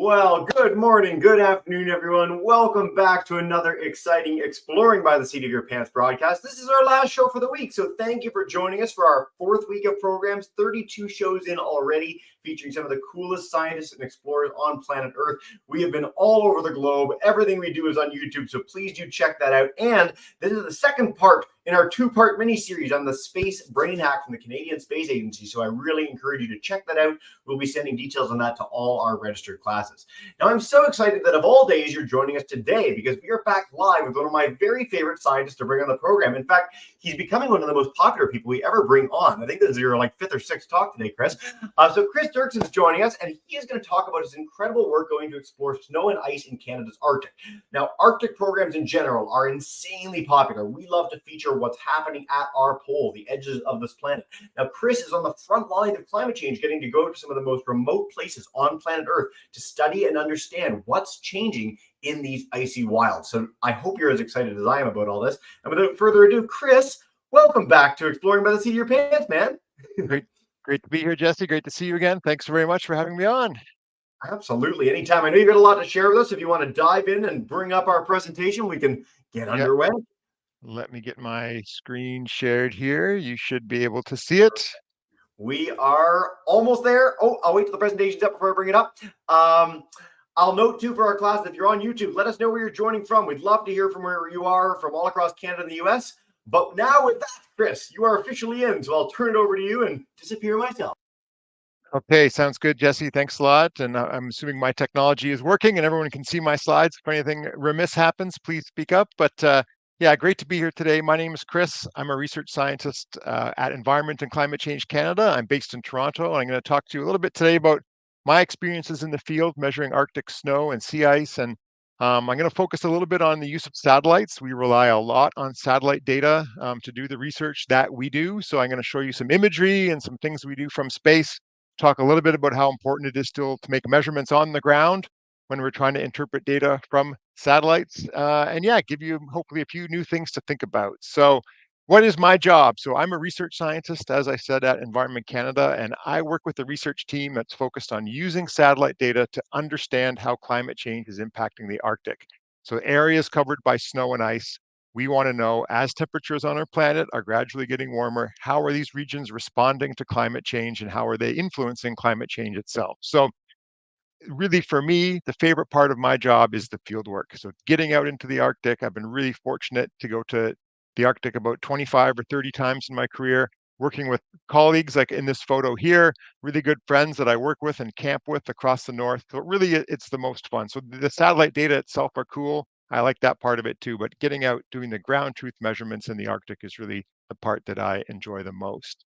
Well, good morning, good afternoon, everyone. Welcome back to another exciting Exploring by the Seat of Your Pants broadcast. This is our last show for the week, so thank you for joining us for our fourth week of programs. 32 shows in already, featuring some of the coolest scientists and explorers on planet Earth. We have been all over the globe. Everything we do is on YouTube, so please do check that out. And this is the second part in our two-part mini-series on the space brain hack from the Canadian Space Agency, so I really encourage you to check that out. We'll be sending details on that to all our registered classes. Now, I'm so excited that of all days, you're joining us today because we are back live with one of my very favorite scientists to bring on the program. In fact, he's becoming one of the most popular people we ever bring on. I think this is your fifth or sixth talk today, Chris. So Chris Derksen is joining us, and he is going to talk about his incredible work going to explore snow and ice in Canada's Arctic. Now, Arctic programs in general are insanely popular. We love to feature what's happening at our pole, the edges of this planet. Now, Chris is on the front line of climate change, getting to go to some of the most remote places on planet Earth to study and understand what's changing in these icy wilds. So I hope you're as excited as I am about all this. And without further ado, Chris, welcome back to Exploring by the Seat of Your Pants, man. Great to be here, Jesse. Great to see you again. Thanks very much for having me on. Absolutely. Anytime. I know you've got a lot to share with us. If you want to dive in and bring up our presentation, we can get underway. Let me get my screen shared here. You should be able to see it. We are almost there. Oh, I'll wait till the presentation's up before I bring it up. I'll note too for our class, if you're on YouTube, let us know where you're joining from. We'd love to hear from where you are from all across Canada and the US. But now with that, Chris, you are officially in. So I'll turn it over to you and disappear myself. Okay, sounds good, Jesse. Thanks a lot. And I'm assuming my technology is working and everyone can see my slides. If anything remiss happens, please speak up. But yeah, great to be here today. My name is Chris. I'm a research scientist at Environment and Climate Change Canada. I'm based in Toronto, and I'm going to talk to you a little bit today about my experiences in the field measuring Arctic snow and sea ice. And I'm going to focus a little bit on the use of satellites. We rely a lot on satellite data to do the research that we do. So I'm going to show you some imagery and some things we do from space, talk a little bit about how important it is still to make measurements on the ground when we're trying to interpret data from satellites. And yeah, give you hopefully a few new things to think about. So what is my job? So I'm a research scientist, as I said, at Environment Canada, and I work with a research team that's focused on using satellite data to understand how climate change is impacting the Arctic. So areas covered by snow and ice, we want to know, as temperatures on our planet are gradually getting warmer, how are these regions responding to climate change and how are they influencing climate change itself? So really, for me, the favorite part of my job is the field work. So getting out into the Arctic, I've been really fortunate to go to the Arctic about 25 or 30 times in my career, working with colleagues like in this photo here, really good friends that I work with and camp with across the north. So really, it's the most fun. So the satellite data itself are cool. I like that part of it too, but getting out doing the ground truth measurements in the Arctic is really the part that I enjoy the most.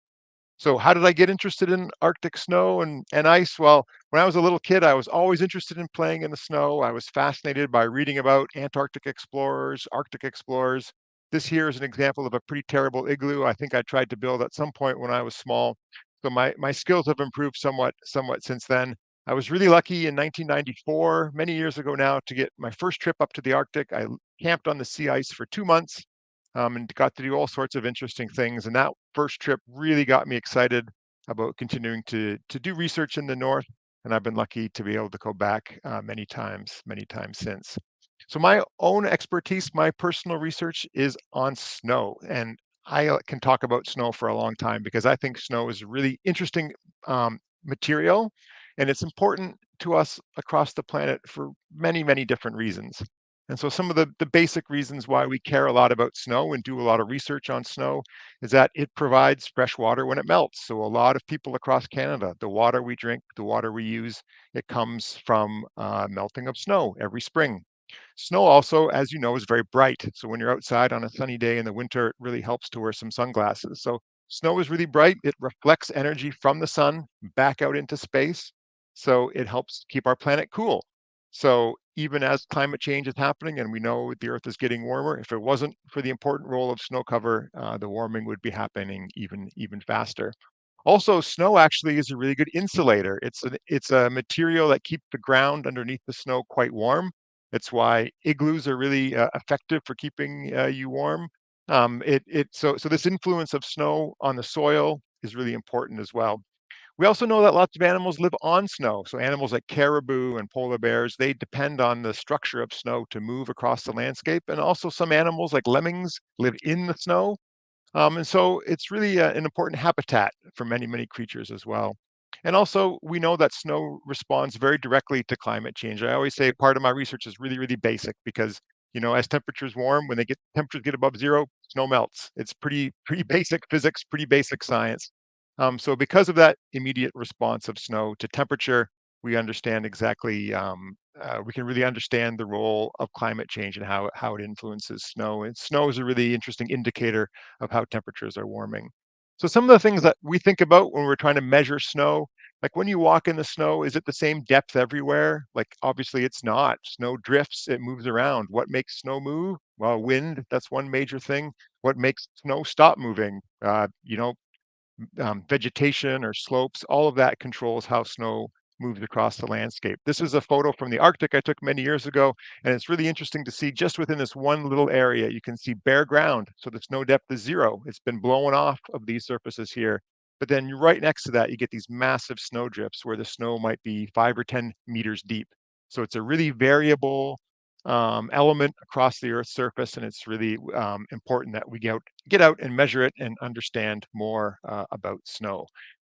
So how did I get interested in Arctic snow and ice? Well, when I was a little kid, I was always interested in playing in the snow. I was fascinated by reading about Antarctic explorers, Arctic explorers. This here is an example of a pretty terrible igloo I think I tried to build at some point when I was small. So my skills have improved somewhat since then. I was really lucky in 1994, many years ago now, to get my first trip up to the Arctic. I camped on the sea ice for 2 months and got to do all sorts of interesting things. And that first trip really got me excited about continuing to do research in the north. And I've been lucky to be able to go back many times since. So my own expertise, my personal research is on snow, and I can talk about snow for a long time because I think snow is a really interesting material, and it's important to us across the planet for many different reasons. And so some of the basic reasons why we care a lot about snow and do a lot of research on snow is that it provides fresh water when it melts. So a lot of people across Canada, the water we drink, the water we use, it comes from melting of snow every spring. Snow also, as you know, is very bright. So when you're outside on a sunny day in the winter, it really helps to wear some sunglasses. So snow is really bright. It reflects energy from the sun back out into space. So it helps keep our planet cool. So even as climate change is happening and we know the Earth is getting warmer, if it wasn't for the important role of snow cover, the warming would be happening even faster. Also, snow actually is a really good insulator. It's a material that keeps the ground underneath the snow quite warm. It's why igloos are really effective for keeping you warm. So this influence of snow on the soil is really important as well. We also know that lots of animals live on snow. So animals like caribou and polar bears, they depend on the structure of snow to move across the landscape. And also some animals like lemmings live in the snow. And so it's really an important habitat for many, many creatures as well. And also, we know that snow responds very directly to climate change. I always say part of my research is really, really basic because, as temperatures warm, when temperatures get above zero, snow melts. It's pretty basic physics, pretty basic science. So because of that immediate response of snow to temperature, we understand exactly we can really understand the role of climate change and how it influences snow. And snow is a really interesting indicator of how temperatures are warming. So some of the things that we think about when we're trying to measure snow, like when you walk in the snow, is it the same depth everywhere? Like obviously it's not. Snow drifts, it moves around. What makes snow move? Well, wind, that's one major thing. What makes snow stop moving? Vegetation or slopes, all of that controls how snow moves across the landscape. This is a photo from the Arctic I took many years ago, and it's really interesting to see just within this one little area, you can see bare ground. So the snow depth is zero. It's been blown off of these surfaces here. But then right next to that, you get these massive snow drifts where the snow might be 5 or 10 meters deep. So it's a really variable element across the Earth's surface, and it's really important that we get out and measure it and understand more about snow.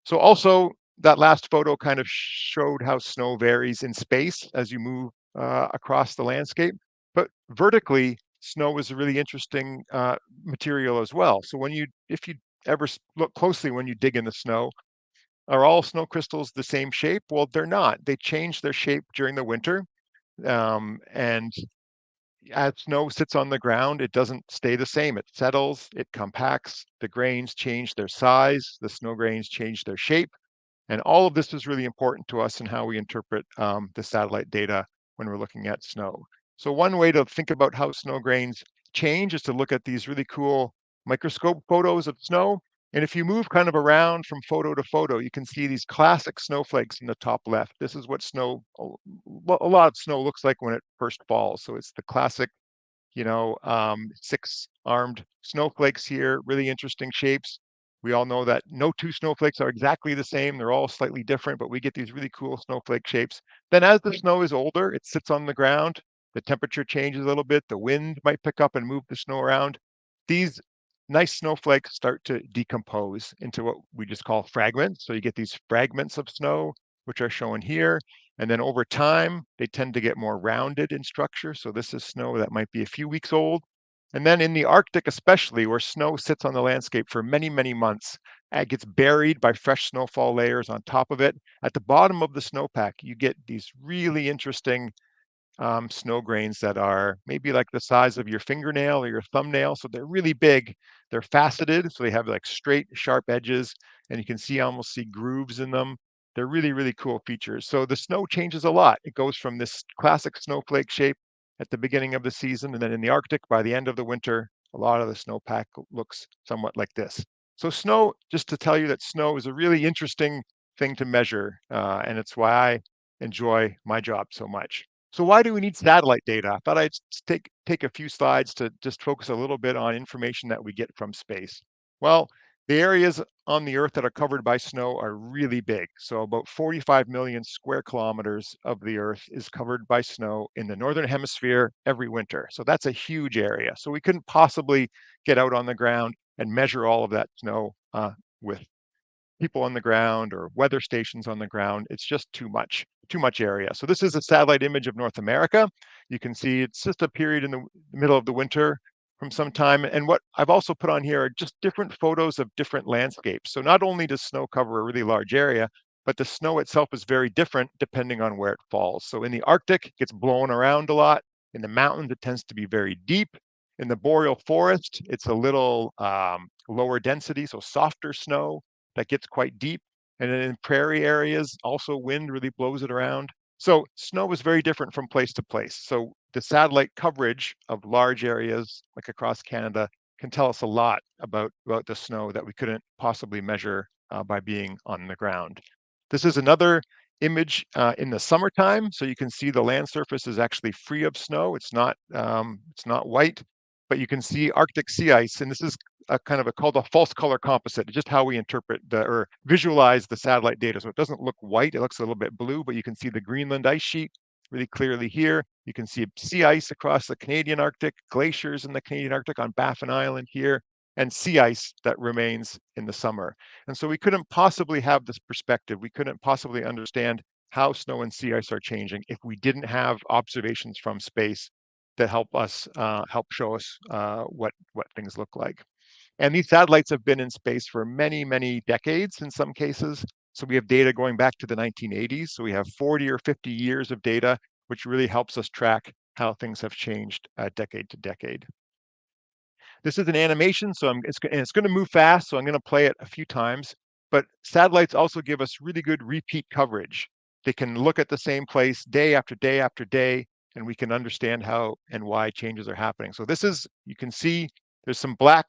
So also that last photo kind of showed how snow varies in space as you move across the landscape, but vertically, snow is a really interesting material as well. So if you ever look closely when you dig in the snow, are all snow crystals the same shape? Well, they're not. They change their shape during the winter. And as snow sits on the ground, it doesn't stay the same. It settles, it compacts, the grains change their size, the snow grains change their shape. And all of this is really important to us in how we interpret the satellite data when we're looking at snow. So one way to think about how snow grains change is to look at these really cool microscope photos of snow. And if you move kind of around from photo to photo, you can see these classic snowflakes in the top left. This is what a lot of snow looks like when it first falls. So it's the classic 6-armed snowflakes here, really interesting shapes. We all know that no two snowflakes are exactly the same. They're all slightly different, but we get these really cool snowflake shapes. Then as the snow is older, it sits on the ground. The temperature changes a little bit. The wind might pick up and move the snow around. These nice snowflakes start to decompose into what we just call fragments. So you get these fragments of snow, which are shown here. And then over time, they tend to get more rounded in structure. So this is snow that might be a few weeks old. And then in the Arctic, especially where snow sits on the landscape for many, many months, it gets buried by fresh snowfall layers on top of it. At the bottom of the snowpack, you get these really interesting snow grains that are maybe like the size of your fingernail or your thumbnail. So they're really big. They're faceted, so they have like straight, sharp edges, and you can almost see grooves in them. They're really, really cool features. So the snow changes a lot. It goes from this classic snowflake shape at the beginning of the season, and then in the Arctic, by the end of the winter, a lot of the snowpack looks somewhat like this. So snow, just to tell you that snow is a really interesting thing to measure, and it's why I enjoy my job so much. So why do we need satellite data? I thought I'd take a few slides to just focus a little bit on information that we get from space. Well, the areas on the Earth that are covered by snow are really big. So about 45 million square kilometers of the Earth is covered by snow in the northern hemisphere every winter. So that's a huge area. So we couldn't possibly get out on the ground and measure all of that snow with people on the ground or weather stations on the ground. It's just too much area. So this is a satellite image of North America. You can see it's just a period in the middle of the winter from some time. And what I've also put on here are just different photos of different landscapes. So not only does snow cover a really large area, but the snow itself is very different depending on where it falls. So in the Arctic, it gets blown around a lot. In the mountains, it tends to be very deep. In the boreal forest, it's a little lower density, so softer snow that gets quite deep. And then in prairie areas, also wind really blows it around. So snow is very different from place to place. So the satellite coverage of large areas like across Canada can tell us a lot about the snow that we couldn't possibly measure by being on the ground. This is another image in the summertime. So you can see the land surface is actually free of snow. It's not white, but you can see Arctic sea ice. And this is a kind of called a false color composite, just how we interpret or visualize the satellite data. So it doesn't look white, it looks a little bit blue, but you can see the Greenland ice sheet really clearly here. You can see sea ice across the Canadian Arctic, glaciers in the Canadian Arctic on Baffin Island here, and sea ice that remains in the summer. And so we couldn't possibly have this perspective. We couldn't possibly understand how snow and sea ice are changing if we didn't have observations from space that help show us what things look like. And these satellites have been in space for many, many decades in some cases. So we have data going back to the 1980s. So we have 40 or 50 years of data, which really helps us track how things have changed decade to decade. This is an animation, so it's going to move fast, so I'm going to play it a few times. But satellites also give us really good repeat coverage. They can look at the same place day after day after day, and we can understand how and why changes are happening. So this is, you can see there's some black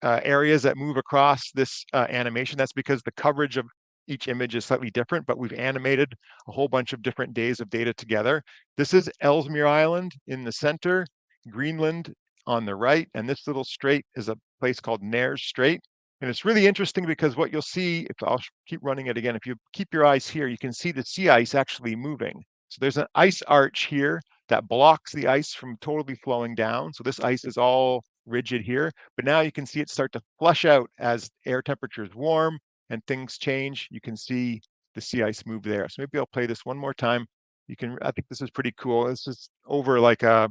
areas that move across this animation. That's because the coverage of each image is slightly different, but we've animated a whole bunch of different days of data together. This is Ellesmere Island in the center, Greenland on the right, and this little strait is a place called Nares Strait. And it's really interesting because what you'll see, if I'll keep running it again, if you keep your eyes here, you can see the sea ice actually moving. So there's an ice arch here that blocks the ice from totally flowing down. So this ice is all rigid here, but now you can see it start to flush out as air temperatures warm and things change. You can see the sea ice move there. So maybe I'll play this one more time. I think this is pretty cool. This is over like a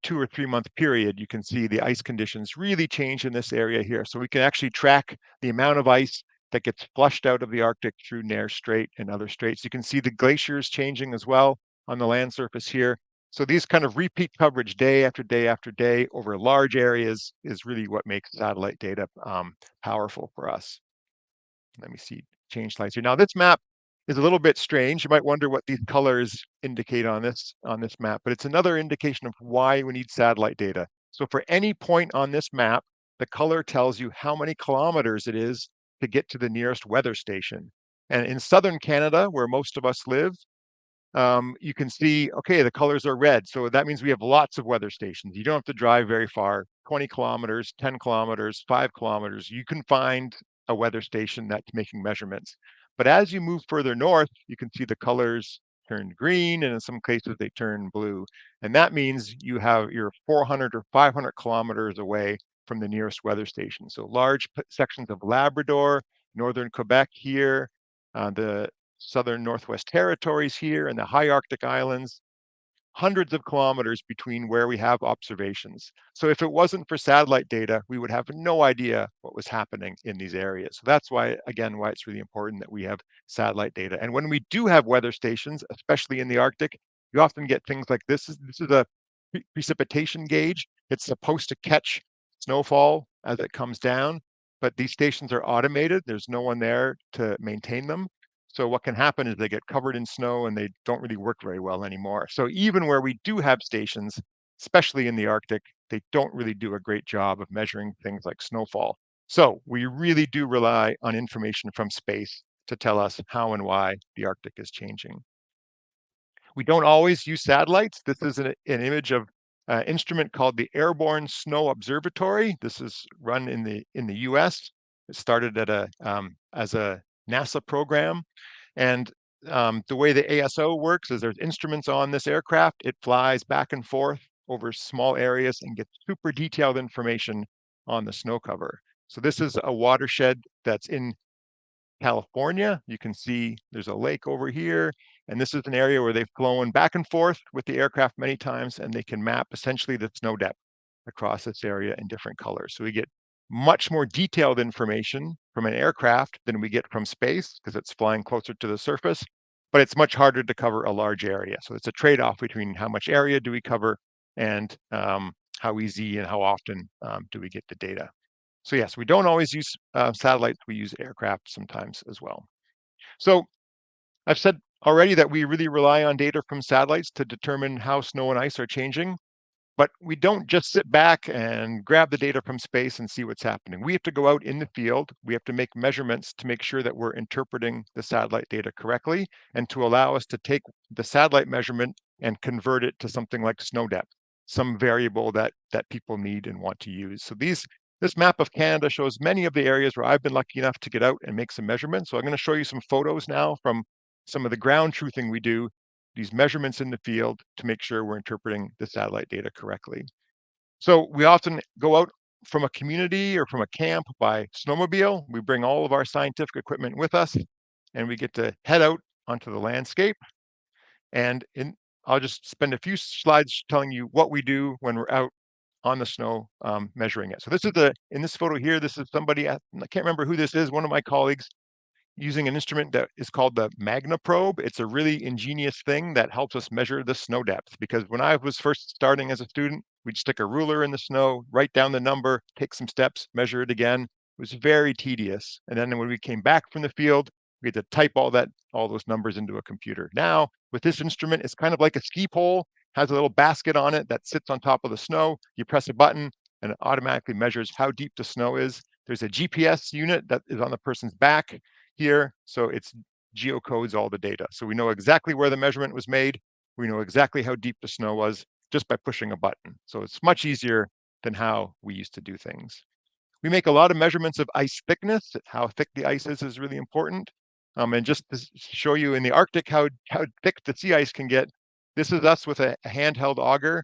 2 or 3 month period. You can see the ice conditions really change in this area here. So we can actually track the amount of ice that gets flushed out of the Arctic through Nares Strait and other straits. You can see the glaciers changing as well on the land surface here. So these kind of repeat coverage day after day after day over large areas is really what makes satellite data powerful for us. Let me see, change slides here. Now this map is a little bit strange. You might wonder what these colors indicate on this map, but it's another indication of why we need satellite data. So for any point on this map, the color tells you how many kilometers it is to get to the nearest weather station. And in southern Canada, where most of us live, you can see, okay, the colors are red. So that means we have lots of weather stations. You don't have to drive very far, 20 kilometers, 10 kilometers, 5 kilometers. You can find a weather station that's making measurements. But as you move further north, you can see the colors turn green, and in some cases they turn blue. And that means you're 400 or 500 kilometers away from the nearest weather station. So large sections of Labrador, northern Quebec here, the southern Northwest Territories here and the high Arctic islands, hundreds of kilometers between where we have observations. So if it wasn't for satellite data, we would have no idea what was happening in these areas. So that's why, again, why it's really important that we have satellite data. And when we do have weather stations, especially in the Arctic, you often get things like this. This is a precipitation gauge. It's supposed to catch snowfall as it comes down, but these stations are automated. There's no one there to maintain them. So what can happen is they get covered in snow and they don't really work very well anymore. So even where we do have stations, especially in the Arctic, they don't really do a great job of measuring things like snowfall. So we really do rely on information from space to tell us how and why the Arctic is changing. We don't always use satellites. This is an image of an instrument called the Airborne Snow Observatory. This is run in the U.S. It started as a NASA program, and the way the ASO works is there's instruments on this aircraft. It flies back and forth over small areas and gets super detailed information on the snow cover. So this is a watershed that's in California. You can see there's a lake over here, and this is an area where they've flown back and forth with the aircraft many times, and they can map essentially the snow depth across this area in different colors. So we get much more detailed information from an aircraft than we get from space because it's flying closer to the surface, but it's much harder to cover a large area. So it's a trade-off between how much area do we cover and how easy and how often do we get the data. So yes, we don't always use satellites. We use aircraft sometimes as well. So I've said already that we really rely on data from satellites to determine how snow and ice are changing, but we don't just sit back and grab the data from space and see what's happening. We have to go out in the field. We have to make measurements to make sure that we're interpreting the satellite data correctly and to allow us to take the satellite measurement and convert it to something like snow depth, some variable that people need and want to use. So these This map of Canada shows many of the areas where I've been lucky enough to get out and make some measurements. So I'm going to show you some photos now from some of the ground truthing we do, these measurements in the field to make sure we're interpreting the satellite data correctly. So we often go out from a community or from a camp by snowmobile. We bring all of our scientific equipment with us and we get to head out onto the landscape. And I'll just spend a few slides telling you what we do when we're out on the snow measuring it. So this is in this photo here, this is somebody, I can't remember who this is, one of my colleagues using an instrument that is called the Magna probe. It's a really ingenious thing that helps us measure the snow depth, because when I was first starting as a student, we'd stick a ruler in the snow, write down the number, take some steps, measure it again. It was very tedious. And then when we came back from the field, we had to type all those numbers into a computer. Now, with this instrument, it's kind of like a ski pole, has a little basket on it that sits on top of the snow. You press a button and it automatically measures how deep the snow is. There's a GPS unit that is on the person's back here. So it's geocodes all the data. So we know exactly where the measurement was made. We know exactly how deep the snow was just by pushing a button. So it's much easier than how we used to do things. We make a lot of measurements of ice thickness. How thick the ice is really important. And just to show you in the Arctic how thick the sea ice can get, this is us with a handheld auger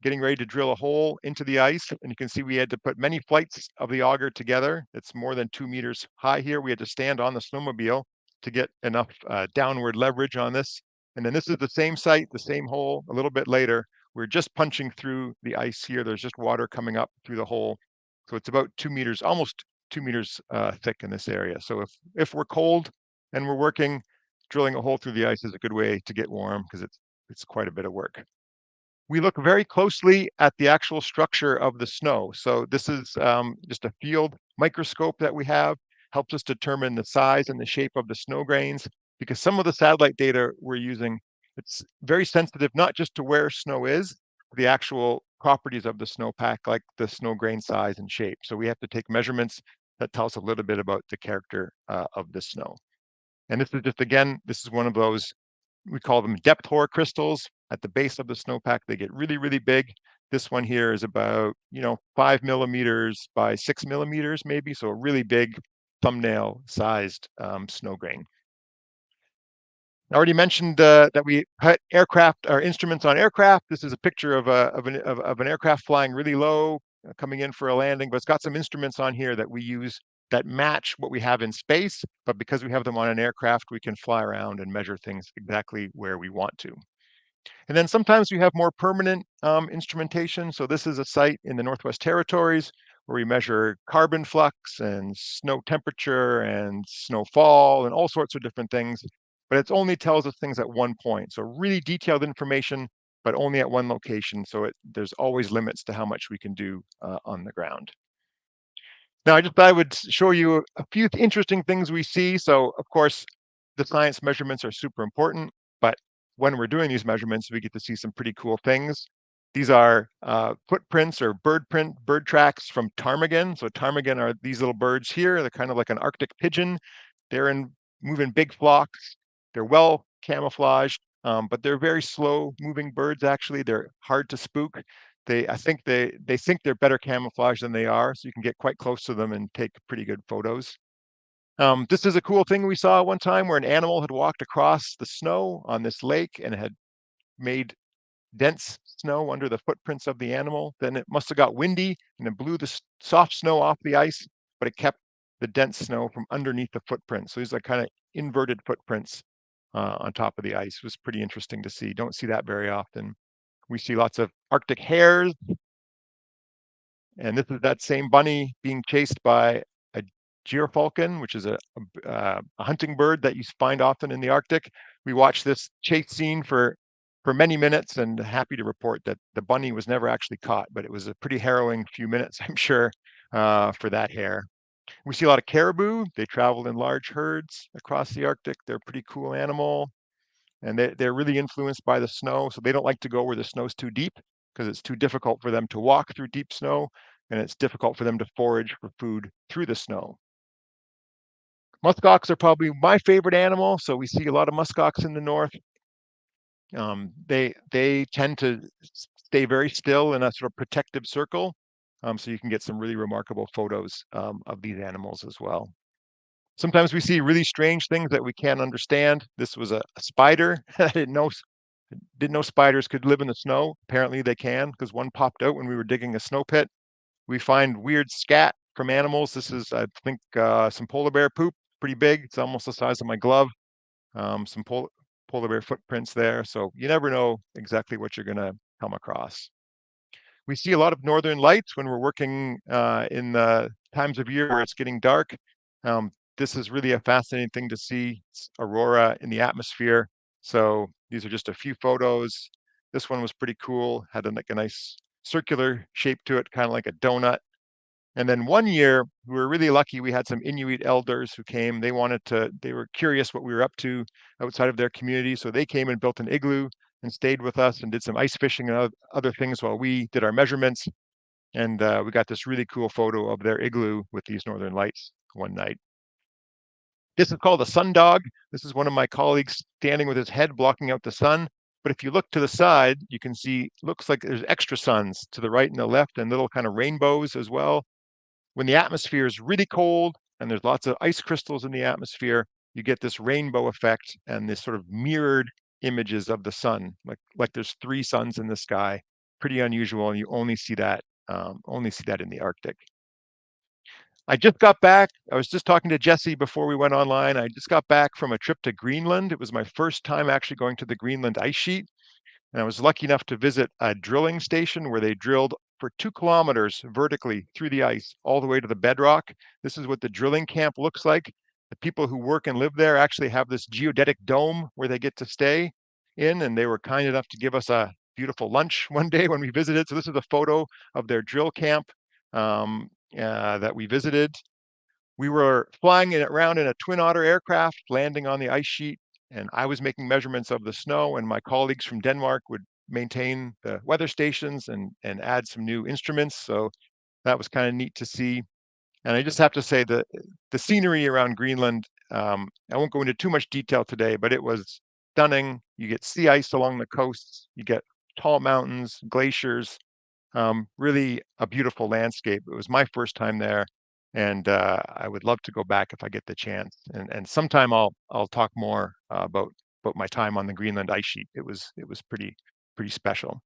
getting ready to drill a hole into the ice. And you can see we had to put many flights of the auger together. It's more than 2 meters high here. We had to stand on the snowmobile to get enough downward leverage on this. And then this is the same site, the same hole a little bit later. We're just punching through the ice here. There's just water coming up through the hole. So it's about 2 meters, almost 2 meters thick in this area. So if we're cold and we're working, drilling a hole through the ice is a good way to get warm, because it's quite a bit of work. We look very closely at the actual structure of the snow. So this is just a field microscope that we have, helps us determine the size and the shape of the snow grains, because some of the satellite data we're using, it's very sensitive, not just to where snow is, the actual properties of the snowpack, like the snow grain size and shape. So we have to take measurements that tell us a little bit about the character of the snow. And this is just, again, this is one of those, we call them depth hoar crystals. At the base of the snowpack, they get really, really big. This one here is about, 5 millimeters by 6 millimeters, maybe. So a really big thumbnail sized snow grain. I already mentioned that we put aircraft, our instruments on aircraft. This is a picture of an aircraft flying really low, coming in for a landing, but it's got some instruments on here that we use that match what we have in space. But because we have them on an aircraft, we can fly around and measure things exactly where we want to. And then sometimes we have more permanent instrumentation. So this is a site in the Northwest Territories where we measure carbon flux and snow temperature and snowfall and all sorts of different things. But it only tells us things at one point. So really detailed information, but only at one location. So there's always limits to how much we can do on the ground. Now, I just thought I would show you a few interesting things we see. So, of course, the science measurements are super important, but when we're doing these measurements, we get to see some pretty cool things. These are footprints or bird tracks from ptarmigan. So ptarmigan are these little birds here. They're kind of like an Arctic pigeon. They're moving big flocks. They're well camouflaged, but they're very slow moving birds. Actually, they're hard to spook. I think they think they're better camouflaged than they are, so you can get quite close to them and take pretty good photos. This is a cool thing we saw one time where an animal had walked across the snow on this lake and had made dense snow under the footprints of the animal. Then it must have got windy and it blew the soft snow off the ice, but it kept the dense snow from underneath the footprints. So these are kind of inverted footprints on top of the ice. It was pretty interesting to see. Don't see that very often. We see lots of Arctic hares, and this is that same bunny being chased by a gyrfalcon, which is a hunting bird that you find often in the Arctic. We watched this chase scene for many minutes, and happy to report that the bunny was never actually caught, but it was a pretty harrowing few minutes, I'm sure, for that hare. We see a lot of caribou. They travel in large herds across the Arctic. They're a pretty cool animal, and they're really influenced by the snow. So they don't like to go where the snow's too deep, because it's too difficult for them to walk through deep snow, and it's difficult for them to forage for food through the snow. Muskox are probably my favorite animal. So we see a lot of muskox in the north. They tend to stay very still in a sort of protective circle. so you can get some really remarkable photos of these animals as well. Sometimes we see really strange things that we can't understand. This was a spider. I didn't know spiders could live in the snow. Apparently they can, because one popped out when we were digging a snow pit. We find weird scat from animals. This is, I think, some polar bear poop, pretty big. It's almost the size of my glove. Some polar bear footprints there. So you never know exactly what you're going to come across. We see a lot of northern lights when we're working in the times of year where it's getting dark. This is really a fascinating thing to see. It's aurora in the atmosphere. So these are just a few photos. This one was pretty cool. Had like a nice circular shape to it, kind of like a donut. And then one year, we were really lucky. We had some Inuit elders who came. They were curious what we were up to outside of their community. So they came and built an igloo and stayed with us and did some ice fishing and other things while we did our measurements. And we got this really cool photo of their igloo with these northern lights one night. This is called a sundog. This is one of my colleagues standing with his head blocking out the sun. But if you look to the side, you can see, looks like there's extra suns to the right and the left and little kind of rainbows as well. When the atmosphere is really cold and there's lots of ice crystals in the atmosphere, you get this rainbow effect and this sort of mirrored images of the sun, like there's three suns in the sky. Pretty unusual, and you only see that in the Arctic. I just got back. I was just talking to Jesse before we went online. I just got back from a trip to Greenland. It was my first time actually going to the Greenland ice sheet. And I was lucky enough to visit a drilling station where they drilled for 2 kilometers vertically through the ice all the way to the bedrock. This is what the drilling camp looks like. The people who work and live there actually have this geodetic dome where they get to stay in, and they were kind enough to give us a beautiful lunch one day when we visited. So this is a photo of their drill camp that we visited. We were flying around in a Twin Otter aircraft, landing on the ice sheet, and I was making measurements of the snow, and my colleagues from Denmark would maintain the weather stations and add some new instruments. So that was kind of neat to see. And I just have to say that the scenery around Greenland, I won't go into too much detail today, but it was stunning. You get sea ice along the coasts, you get tall mountains, glaciers, really a beautiful landscape. It was my first time there, and I would love to go back if I get the chance. And sometime I'll talk more about my time on the Greenland ice sheet. It was pretty special.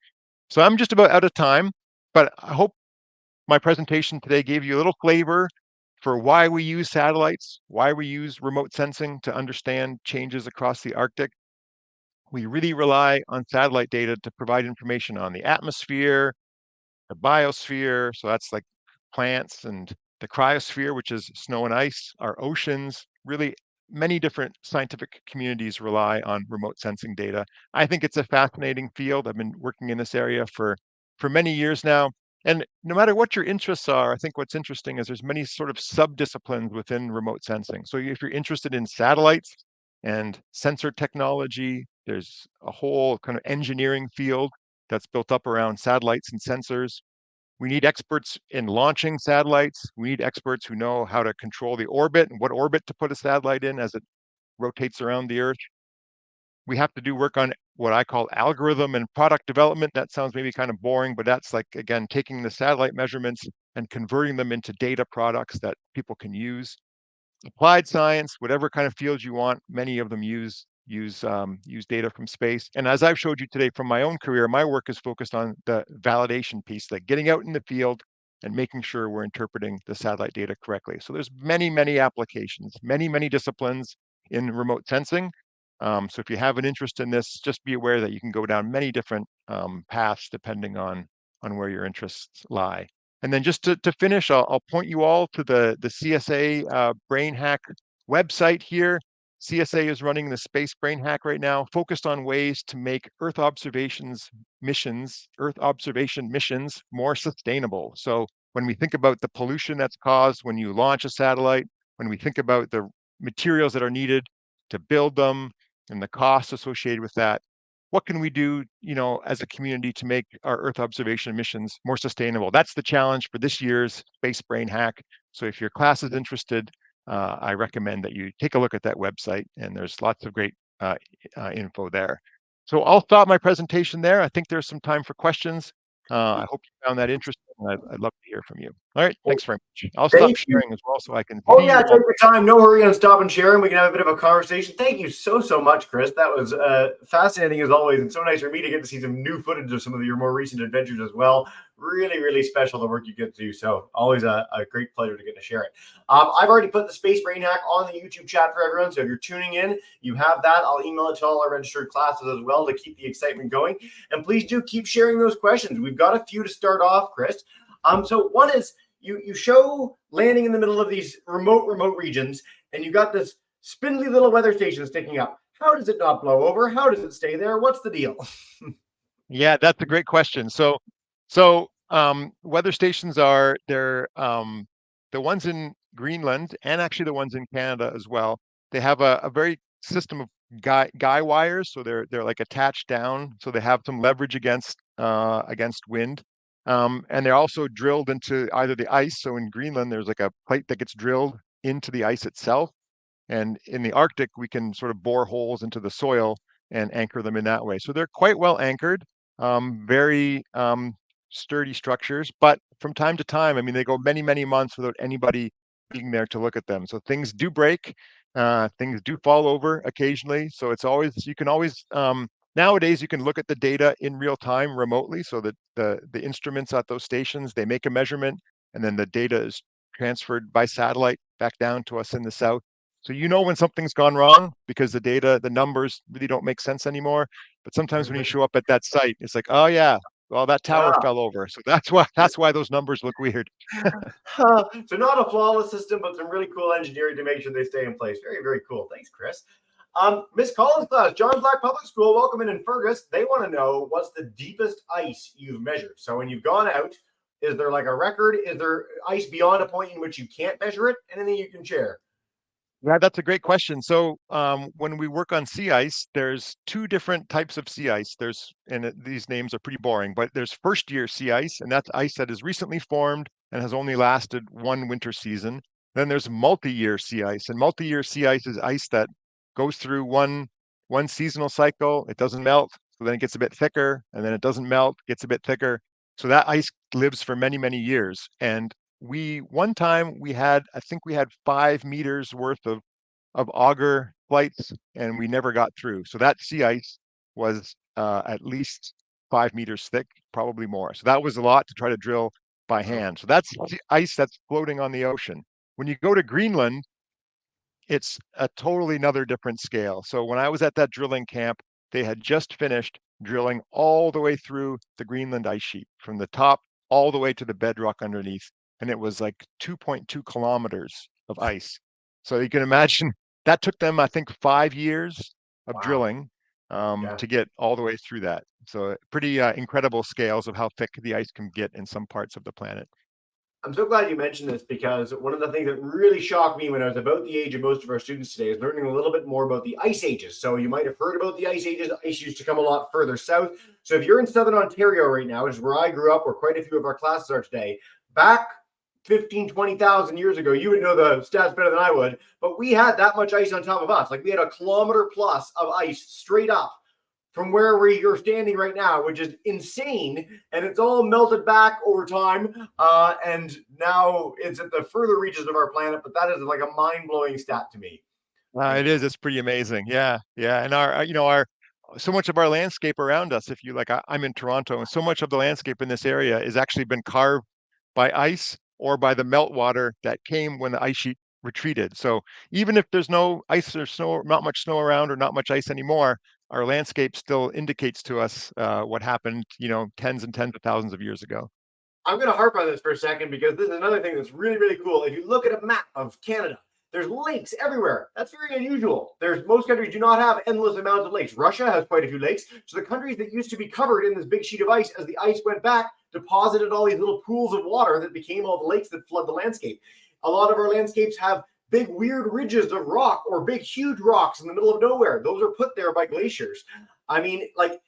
So I'm just about out of time, but I hope my presentation today gave you a little flavor for why we use satellites, why we use remote sensing to understand changes across the Arctic. We really rely on satellite data to provide information on the atmosphere, the biosphere, so that's like plants, and the cryosphere, which is snow and ice, our oceans, really many different scientific communities rely on remote sensing data. I think it's a fascinating field. I've been working in this area for many years now. And no matter what your interests are, I think what's interesting is there's many sort of sub-disciplines within remote sensing. So if you're interested in satellites and sensor technology, there's a whole kind of engineering field that's built up around satellites and sensors. We need experts in launching satellites. We need experts who know how to control the orbit and what orbit to put a satellite in as it rotates around the Earth. We have to do work on what I call algorithm and product development. That sounds maybe kind of boring, but that's like, again, taking the satellite measurements and converting them into data products that people can use. Applied science, whatever kind of fields you want, many of them use data from space. And as I've showed you today from my own career, my work is focused on the validation piece, like getting out in the field and making sure we're interpreting the satellite data correctly. So there's many applications, many disciplines in remote sensing. So if you have an interest in this, just be aware that you can go down many different paths depending on where your interests lie. And then just to finish, I'll point you all to the CSA Brain Hack website here. CSA is running the Space Brain Hack right now, focused on ways to make Earth observation missions more sustainable. So when we think about the pollution that's caused when you launch a satellite, when we think about the materials that are needed to build them and the costs associated with that, what can we do, as a community to make our Earth observation missions more sustainable? That's the challenge for this year's Space Brain Hack. So if your class is interested, I recommend that you take a look at that website, and there's lots of great info there. So I'll stop my presentation there. I think there's some time for questions. I hope you found that interesting. I'd love to hear from you. All right, Well, thanks very much. I'll stop thank you. sharing as well so I can Oh see yeah, you take all. your time. No hurry on stop and sharing. We can have a bit of a conversation. Thank you so much, Chris. That was fascinating as always, and so nice for me to get to see some new footage of some of your more recent adventures as well. Really special the work you get to do. So always a great pleasure to get to share it. I've already put the Space Brain Hack on the YouTube chat for everyone. So if you're tuning in, you have that. I'll email it to all our registered classes as well to keep the excitement going. And please do keep sharing those questions. We've got a few to start off, Chris. So one is, you show landing in the middle of these remote regions, and you got this spindly little weather station sticking up. How does it not blow over? How does it stay there? What's the deal? Yeah, that's a great question. Weather stations are they're the ones in Greenland and actually the ones in Canada as well. They have a very system of guy wires, so they're like attached down, so they have some leverage against wind. And they're also drilled into either the ice. So in Greenland, there's like a plate that gets drilled into the ice itself. And in the Arctic, we can sort of bore holes into the soil and anchor them in that way. So they're quite well anchored, very sturdy structures. But from time to time, I mean, they go many months without anybody being there to look at them. So things do break, things do fall over occasionally. So it's always, you can always, nowadays, you can look at the data in real time remotely, so that the instruments at those stations, they make a measurement, and then the data is transferred by satellite back down to us in the south. So you know when something's gone wrong because the data, the numbers really don't make sense anymore. But sometimes when you show up at that site, it's like, oh yeah, well that tower Ah, fell over. So that's why those numbers look weird. so not a flawless system, but some really cool engineering to make sure they stay in place. Very cool. Thanks, Chris. Miss Collins class, John Black Public School, welcome in Fergus. They want to know what's the deepest ice you've measured. So when you've gone out, is there like a record? Is there ice beyond a point in which you can't measure it? Anything you can share? Yeah, that's a great question. So when we work on sea ice, there's two different types of sea ice. These names are pretty boring, but there's first year sea ice, and that's ice that is recently formed and has only lasted one winter season. Then there's multi-year sea ice, and multi-year sea ice is ice that goes through one seasonal cycle. It doesn't melt, so then it gets a bit thicker, and then it doesn't melt, gets a bit thicker. So that ice lives for many years. And one time I think we had 5 meters worth of auger flights, and we never got through. So that sea ice was at least 5 meters thick, probably more. So that was a lot to try to drill by Oh, hand. So that's ice that's floating on the ocean. When you go to Greenland, it's a totally another different scale. So when I was at that drilling camp, they had just finished drilling all the way through the Greenland ice sheet from the top all the way to the bedrock underneath. And it was like 2.2 kilometers of ice. So you can imagine that took them, I think, 5 years of wow. drilling Yeah. to get all the way through that. So pretty incredible scales of how thick the ice can get in some parts of the planet. I'm so glad you mentioned this because one of the things that really shocked me when I was about the age of most of our students today is learning a little bit more about the ice ages. So you might have heard about the ice ages. Ice used to come a lot further south. So if you're in Southern Ontario right now, which is where I grew up, where quite a few of our classes are today, back 15, 20,000 years ago, you would know the stats better than I would, but we had that much ice on top of us. Like we had a kilometer plus of ice straight up from where you're standing right now, which is insane. And it's all melted back over time. And now it's at the further reaches of our planet, but that is like a mind blowing stat to me. It is. It's pretty amazing. Yeah. And our so much of our landscape around us, if you like, I'm in Toronto, and so much of the landscape in this area has actually been carved by ice or by the meltwater that came when the ice sheet retreated. So even if there's no ice or snow, not much snow around or not much ice anymore, our landscape still indicates to us what happened, tens and tens of thousands of years ago. I'm going to harp on this for a second because this is another thing that's really cool. If you look at a map of Canada, there's lakes everywhere. That's very unusual. Most countries do not have endless amounts of lakes. Russia has quite a few lakes. So the countries that used to be covered in this big sheet of ice, as the ice went back, deposited all these little pools of water that became all the lakes that flood the landscape. A lot of our landscapes have big weird ridges of rock or big huge rocks in the middle of nowhere. Those are put there by glaciers. I mean, like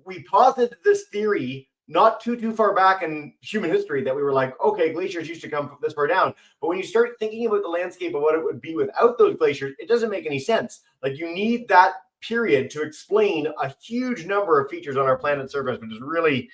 we posited this theory not too far back in human history that we were like, okay, glaciers used to come this far down. But when you start thinking about the landscape of what it would be without those glaciers, it doesn't make any sense. Like you need that period to explain a huge number of features on our planet's surface, which is really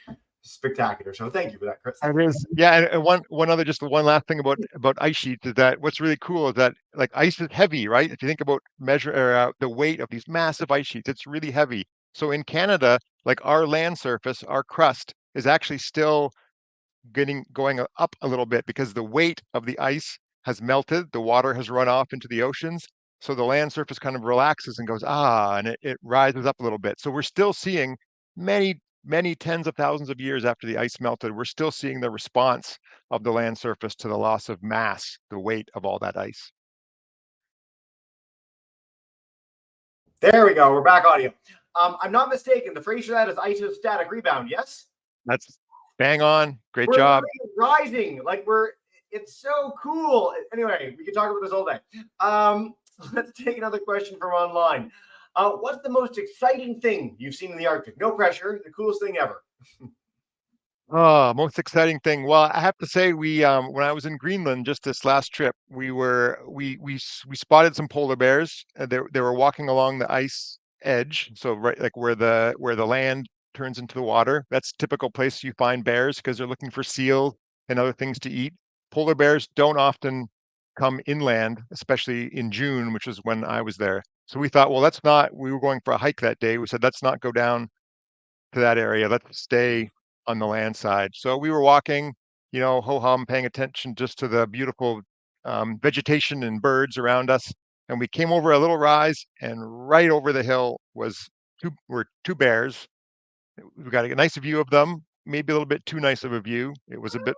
spectacular. So thank you for that, Chris. It is, yeah. And one other, just one last thing about ice sheets is that what's really cool is that like ice is heavy, right? If you think about measure or, the weight of these massive ice sheets, it's really heavy. So in Canada, like our land surface, our crust is actually still going up a little bit because the weight of the ice has melted, the water has run off into the oceans. So the land surface kind of relaxes and goes, and it rises up a little bit. So we're still seeing many tens of thousands of years after the ice melted, we're still seeing the response of the land surface to the loss of mass, the weight of all that ice. There we go. We're back audio. I'm not mistaken. The phrase for that is isostatic rebound. Yes. That's bang on. Great We're job. literally rising. Like it's so cool. Anyway, we can talk about this all day. Let's take another question from online. What's the most exciting thing you've seen in the Arctic? No pressure. The coolest thing ever. Oh, most exciting thing. Well, I have to say, we when I was in Greenland just this last trip, we spotted some polar bears. They were walking along the ice edge, so right like where the land turns into the water. That's typical place you find bears because they're looking for seal and other things to eat. Polar bears don't often come inland, especially in June, which was when I was there. So we thought, well, let's not. We were going for a hike that day. We said, let's not go down to that area. Let's stay on the land side. So we were walking, ho hum, paying attention just to the beautiful vegetation and birds around us. And we came over a little rise, and right over the hill were two bears. We got a nice view of them, maybe a little bit too nice of a view. It was a bit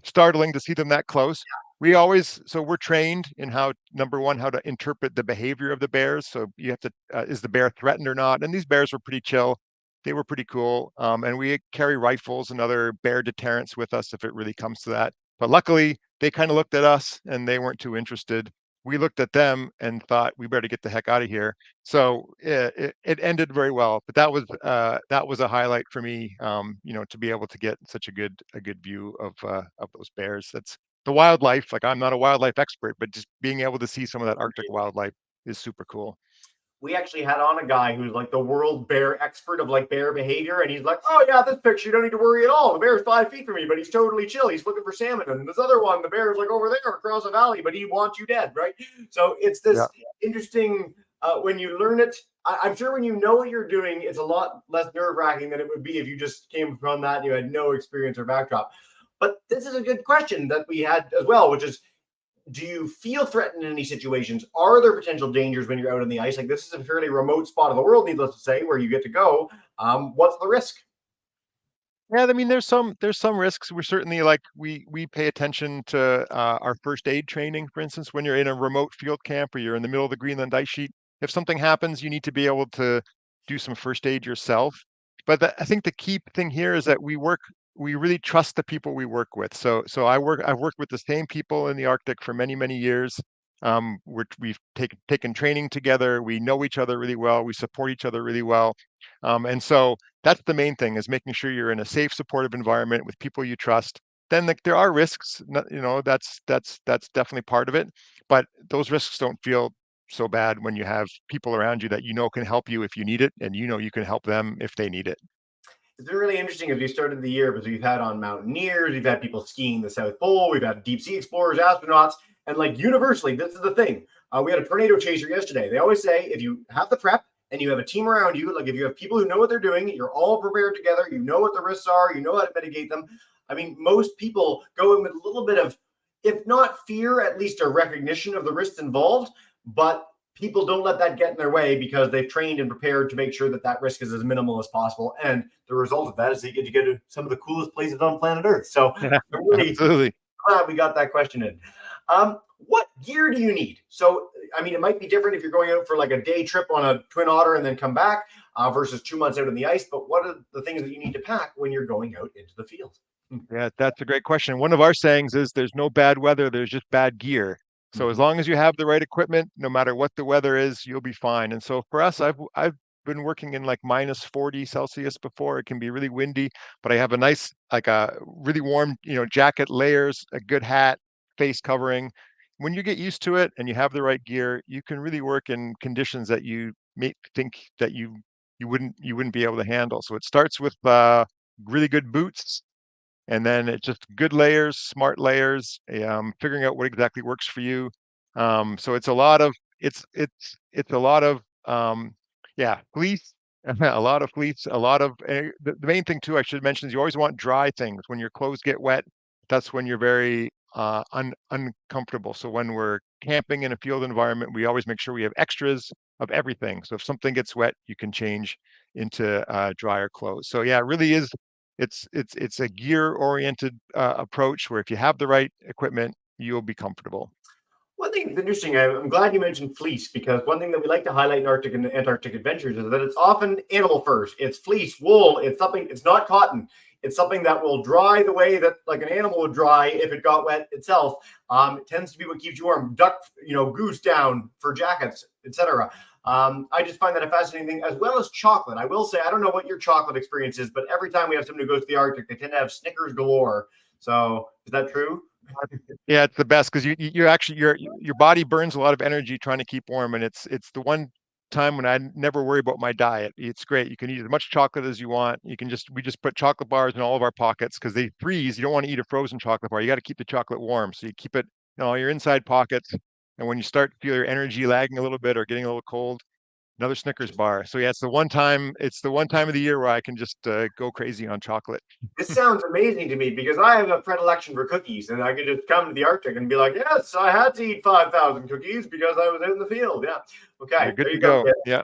startling to see them that close. So we're trained in how, number one, how to interpret the behavior of the bears. So you have to, is the bear threatened or not? And these bears were pretty chill. They were pretty cool. And we carry rifles and other bear deterrents with us if it really comes to that. But luckily, they kind of looked at us and they weren't too interested. We looked at them and thought we better get the heck out of here. So it ended very well. But that was a highlight for me. To be able to get such a good view of those bears. That's the wildlife. Like, I'm not a wildlife expert, but just being able to see some of that Arctic wildlife is super cool. We actually had on a guy who's like the world bear expert of like bear behavior, and he's like, "Oh yeah, this picture you don't need to worry at all. The bear's 5 feet from me, but he's totally chill. He's looking for salmon." And this other one, the bear's like over there across the valley, but he wants you dead, right? So it's this Yeah. interesting when you learn it. I'm sure when you know what you're doing, it's a lot less nerve wracking than it would be if you just came from that and you had no experience or backdrop. But this is a good question that we had as well, which is, do you feel threatened in any situations? Are there potential dangers when you're out on the ice? Like, this is a fairly remote spot of the world, needless to say, where you get to go. What's the risk? Yeah, I mean, there's some risks. We're certainly like we pay attention to our first aid training, for instance, when you're in a remote field camp or you're in the middle of the Greenland ice sheet. If something happens, you need to be able to do some first aid yourself. But I think the key thing here is that we really trust the people we work with. So I've worked with the same people in the Arctic for many years. We've taken training together. We know each other really well. We support each other really well. And so that's the main thing, is making sure you're in a safe, supportive environment with people you trust. Then there are risks, that's definitely part of it. But those risks don't feel so bad when you have people around you that can help you if you need it, and you can help them if they need it. It's been really interesting as we started the year because we've had on mountaineers, we've had people skiing the South Pole, we've had deep sea explorers, astronauts, and like universally, this is the thing. We had a tornado chaser yesterday. They always say if you have the prep and you have a team around you, like if you have people who know what they're doing, you're all prepared together, you know what the risks are, you know how to mitigate them. I mean, most people go in with a little bit of, if not fear, at least a recognition of the risks involved. But people don't let that get in their way because they've trained and prepared to make sure that that risk is as minimal as possible. And the result of that is that you get to go to some of the coolest places on planet Earth. So Yeah, I'm really absolutely. glad we got that question in. What gear do you need? So, I mean, it might be different if you're going out for like a day trip on a Twin Otter and then come back versus 2 months out in the ice. But what are the things that you need to pack when you're going out into the field? Yeah, that's a great question. One of our sayings is there's no bad weather, there's just bad gear. So as Mhm. long as you have the right equipment, no matter what the weather is, you'll be fine. And so for us, I've been working in like minus 40 Celsius before. It can be really windy, but I have a nice, like a really warm, jacket, layers, a good hat, face covering. When you get used to it and you have the right gear, you can really work in conditions that you may think that you wouldn't be able to handle. So it starts with really good boots, and then it's just good layers, smart layers, figuring out what exactly works for you. So it's a lot of it's a lot of fleece, a lot of fleece, a lot of the main thing too I should mention is you always want dry things. When your clothes get wet, that's when you're very uncomfortable. So when we're camping in a field environment, we always make sure we have extras of everything. So if something gets wet, you can change into drier clothes. So yeah, it really is it's a gear oriented approach where if you have the right equipment, you'll be comfortable. One thing that's interesting, I'm glad you mentioned fleece, because one thing that we like to highlight in Arctic and Antarctic adventures is that it's often animal furs. It's fleece, wool. It's something. It's not cotton. It's something that will dry the way that like an animal would dry if it got wet itself. It tends to be what keeps you warm. Duck, goose down for jackets, etc. I just find that a fascinating thing, as well as chocolate. I will say, I don't know what your chocolate experience is, but every time we have someone who goes to the Arctic, they tend to have Snickers galore. So is that true? Yeah, it's the best because you actually your body burns a lot of energy trying to keep warm, and it's the one time when I never worry about my diet. It's great. You can eat as much chocolate as you want. We just put chocolate bars in all of our pockets because they freeze. You don't want to eat a frozen chocolate bar. You got to keep the chocolate warm, so you keep it in all your inside pockets. And when you start to feel your energy lagging a little bit or getting a little cold, another Snickers bar. So yeah, it's the one time of the year where I can just go crazy on chocolate. This sounds amazing to me because I have a predilection for cookies, and I could just come to the Arctic and be like, "Yes, I had to eat 5,000 cookies because I was out in the field." Yeah. You're Okay. good There to you go, go. kid. Yeah.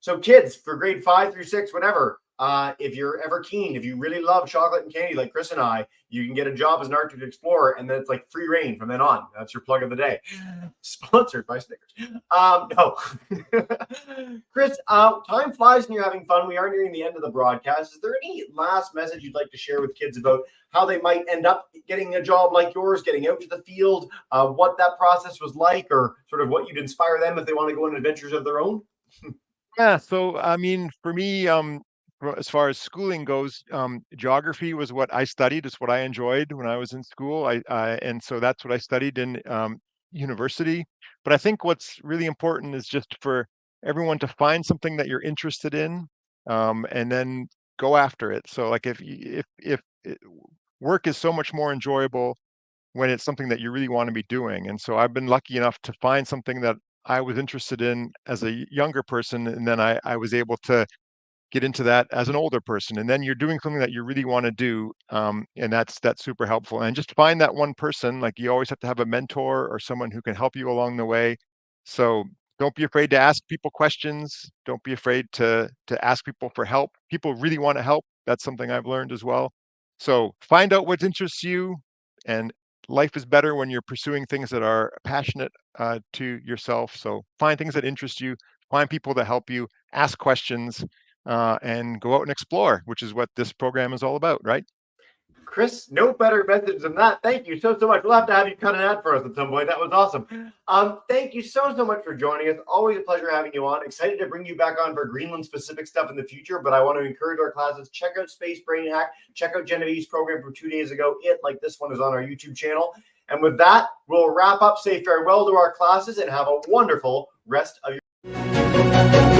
So, kids for grade 5 through 6, whatever, if you're ever keen, if you really love chocolate and candy like Chris and I, you can get a job as an Arctic explorer, and then it's like free reign from then on. That's your plug of the day. Sponsored by Snickers. No, Chris. Time flies when you're having fun. We are nearing the end of the broadcast. Is there any last message you'd like to share with kids about how they might end up getting a job like yours, getting out to the field, what that process was like, or sort of what you'd inspire them if they want to go on adventures of their own? Yeah, so I mean, for me, as far as schooling goes, geography was what I studied. It's what I enjoyed when I was in school. And so that's what I studied in university. But I think what's really important is just for everyone to find something that you're interested in, and then go after it. So like if work is so much more enjoyable when it's something that you really want to be doing. And so I've been lucky enough to find something that I was interested in as a younger person, and then I was able to get into that as an older person. And then you're doing something that you really want to do, and that's super helpful. And just find that one person. Like you always have to have a mentor or someone who can help you along the way. So don't be afraid to ask people questions. Don't be afraid to ask people for help. People really want to help. That's something I've learned as well. So find out what interests you, and life is better when you're pursuing things that are passionate to yourself. So find things that interest you, find people that help you, ask questions, and go out and explore, which is what this program is all about, right? Chris, no better message than that. Thank you so much. We'll have to have you cut an ad for us at some point. That was awesome. Thank you so much for joining us. Always a pleasure having you on. Excited to bring you back on for Greenland specific stuff in the future, but I want to encourage our classes. Check out Space Brain Hack. Check out Genevieve's program from 2 days ago. It, like this one, is on our YouTube channel. And with that, we'll wrap up. Say farewell to our classes and have a wonderful rest of your